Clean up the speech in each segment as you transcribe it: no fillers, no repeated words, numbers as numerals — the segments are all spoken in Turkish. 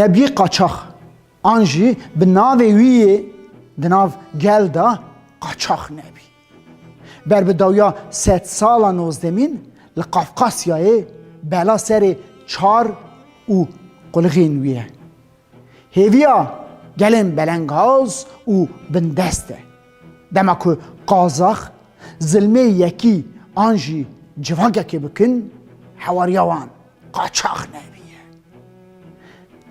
Nebi qaçaq anji bi navê wî yê di nav gel da qaçaq nebî. Ber bi dawya 100 sala nozdemîn li Qafqasyayê bela serê çar û quliqên wî ye. Hêviya gelên belengaz û bindest e. Dema ku Qazax zilmê yekî an jî civakekê bikin hewariya wan qaçaq nebî.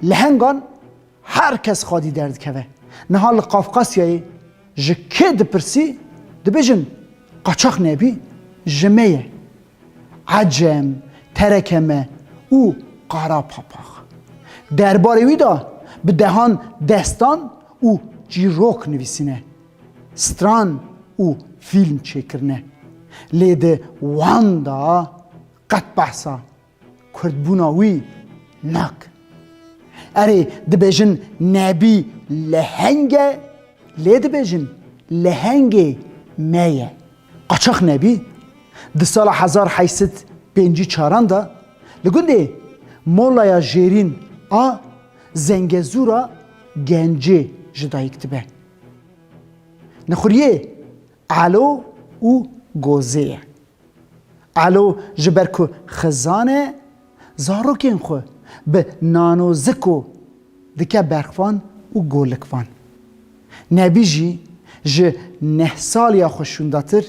Lehengan herkes xadî derdikeve. Niha li Qafqasyayê ji kê dipirsî dibêjin qaçaq nebî ji me ye. Ecem, terekeme û Qarapapaq. Derbarê wî da bi dehan destan û çîrok nivîsîne. Stran û fîlm çêkirine. Lê di wan da qet behsa Kurdbûna wî nak. Erê dibêjin nebî lehenge, lê dibêjin lehengê me ye. Qaçaq nebî di sala 1854 da li gundê molaya jêrîn a Zengezûra Gencê ji dayîk dibe. Nixuriyê Elo û Gozê ye. Elo ji ber ku xizan e zarokên xwe bi nano ziko dike berxvan û golikvan. Nebî jî ji 9 saliya xwe şûndatir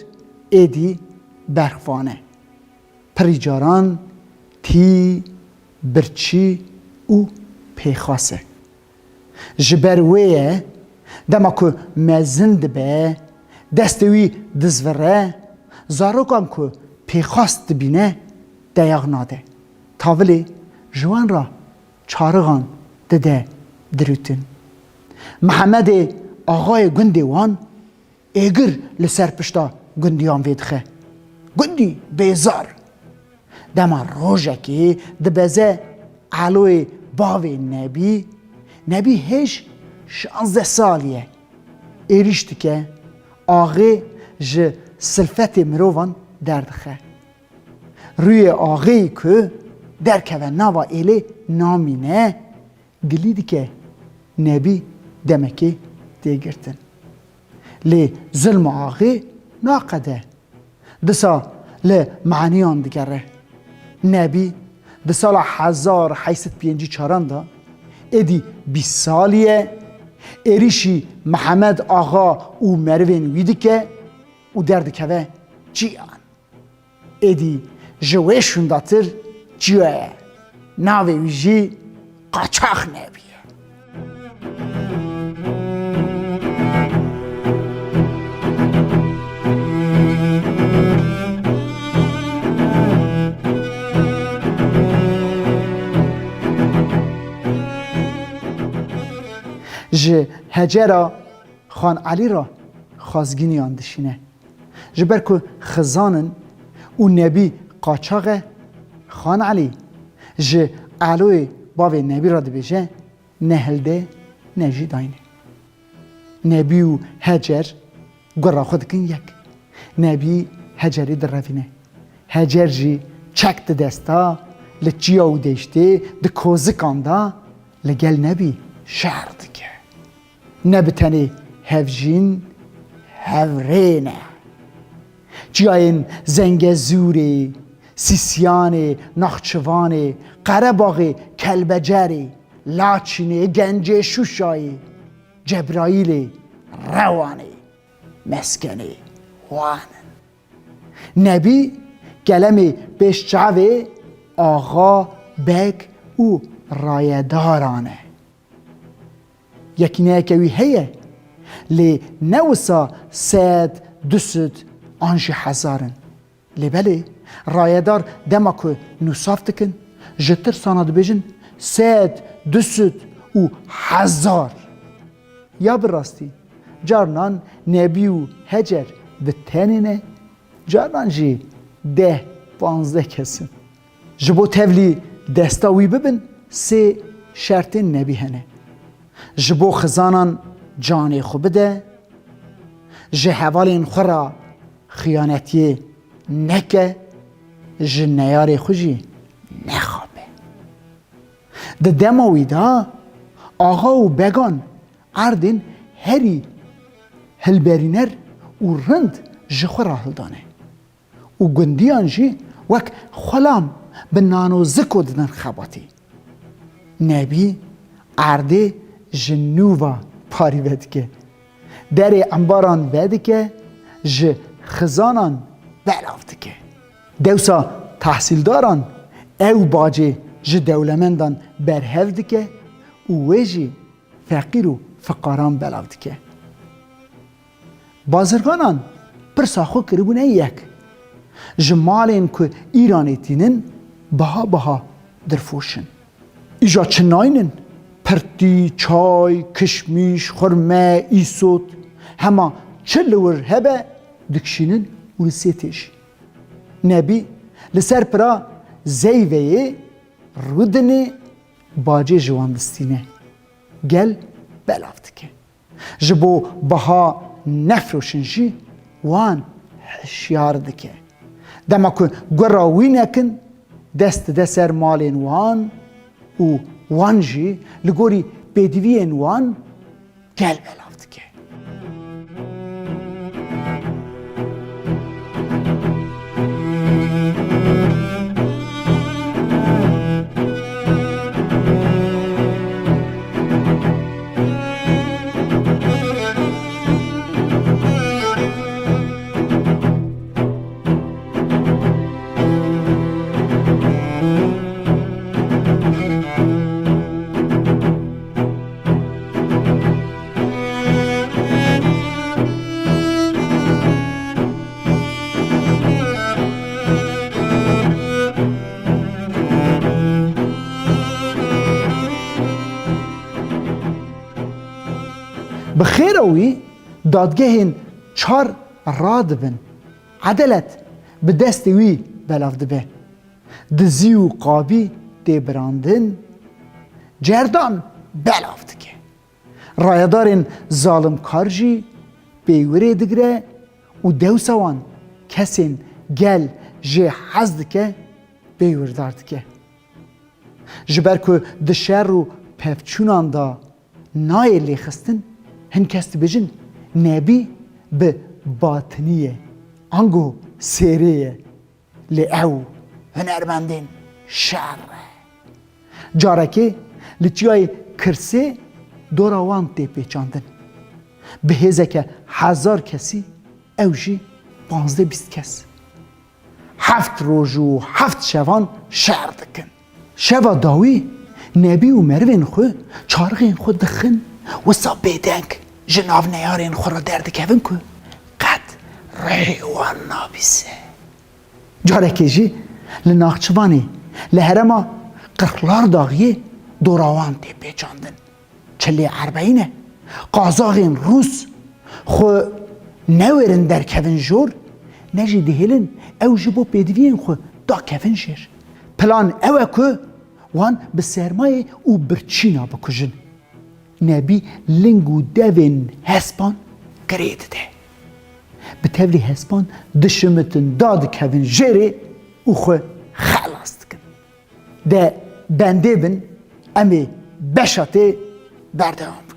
êdî berxvan e. Pirî caran tî, birçî û pêxas e. Ji ber wê ye dema ku mezin dibe, destê wî dizvire, zarokan ku pêxas dibîne deyaq nade. Tavlê ji wan ra çarigan dide dirûtin. Mihemedê axayê gundê wan êgir li ser pişta gundiyan vê dixe. Gundî bêzar. Dema rojekê dibeze Eloyê bavê Nebî, Nebî hêj 16 salî ye. Êriş dike, axê ji silfetê mirovan derdixe. Rûyê axêyî ku derkeve nava êlê namîne, gilî dike Nebî demekê têgirtin. Lê zilma axê naqede. Disa li maniyan digere. Nebî di sala 1854 da êdî 20 salî ye, êrişî Mihemed axa û merivên wî dike û derdikeve çiyan. Êdî ji wê şûndatir çiya ye. Navê wî jî Qaçaq Nebî ye. Ji hecera Xan Elî ra xazgîniyan dişîne. Ji ber ku xizanin û Nebî qaçaq e, Xan Elî ji Eloyê bavê Nebî ra dibêje ne hilde ne jî dayne. Nebî û Hecer gora xwe dikin yek. Nebî Hecerê direvîne. Hecer jî çek di desta, li çiya û deştê, di kozikan da li gel Nebî şer dike. Ne bi tenê hevjîn, hevrê ne. Çiyayên Zengezûrê, Sisyanê, Naxçıvanê, Qerebaxê, Kelbecerê, Laçinê, Gencê, Şuşayê, Cebraîlê, Rewanê, meskenê wan in. Nebî gelemê pêşçavê axa, bek û rayedaran e. Yekîneyeke wî heye, lê ne wisa 100-200 an jî hezarin. Lê belê rayedar dema ku nûsaf dikin, ji tirsana dibêjin 100 200 و 1000 یا براستی جارنان نبی و هجر به تنینه جارنان جی 10-15 کسن جبو تفلی دستاوی ببن 3 شرط نبی هنه جبو خزانان جانی خوب بده جه حوالین خورا خیانتی نکه جه نیار خوشی نخوابه ده دماوی دا آقا و بگان اردین هری هلبرینر و رند جه خورا هلدانه و گندیان جی وک خلام به نانو زکو ددن خباتی نبی ارده جنوبا پاری بدکه در انباران بدکه ج خزانان بلافتکه دوسا تحصیلداران او باجه ج دولمندان برهفدکه و ویجی فقیر و فقاران بلافتکه بازرگانان پرساخو کربونه یک جمالین که ایرانی تینن بها درفوشن ایجا چناینن پرتی، چای، کشمیش، خرمه، ایسوت هما چلور هبه دکشینن و لسیتش نبی لسر پرا زیوه رودن باجه جواندستینه گل بلافتکه جبو بها نفروشنشی وان حشیار دکه دما که گراوی نکن دست سر مالین وان و وان جی لگوری بدوین وان گل بلافتکه بخیر اوی دادگهین 4 راد بن عدالت به دست وی بلافده به دزی و قابی دی براندن جردان بلافده که رایدارین ظالم کارجی بیوری دگره و دوسوان کسین گل جه حزد که بیوردارد که جبر که دشر و پفچونان دا نای لیخستن هن کسی بجن نبی به باطنیه انگو سریه لی او هنرمندین شر جارکه لچیای کرسه دوراوان تی پیچاندن به هزه که 1000 کسی اوشی 15-20 کس 7 روز و 7 شوان شر دکن شوا داوی نبی و مروین خو چارغین خود دخن و سا بیدنگ جناو نیارین خورا درد کهون که قد ریوان نابیسه جارکه جی لناخچوانی لهرما قرقلار داغیه دوراوان تی پیچاندن 40-40 قازاقین روس خو نویرن در کهون جور نجی دهیلن او جبو پیدوین خو دا کهون شیر پلان اوه که وان به سرمایه او برچینا بکجن نبی لنگو دوین هسپان گرید ده به تولی هسپان دشمتن داد کوین جری او خو خلاص کن ده بنده بن امی بشاته بردوام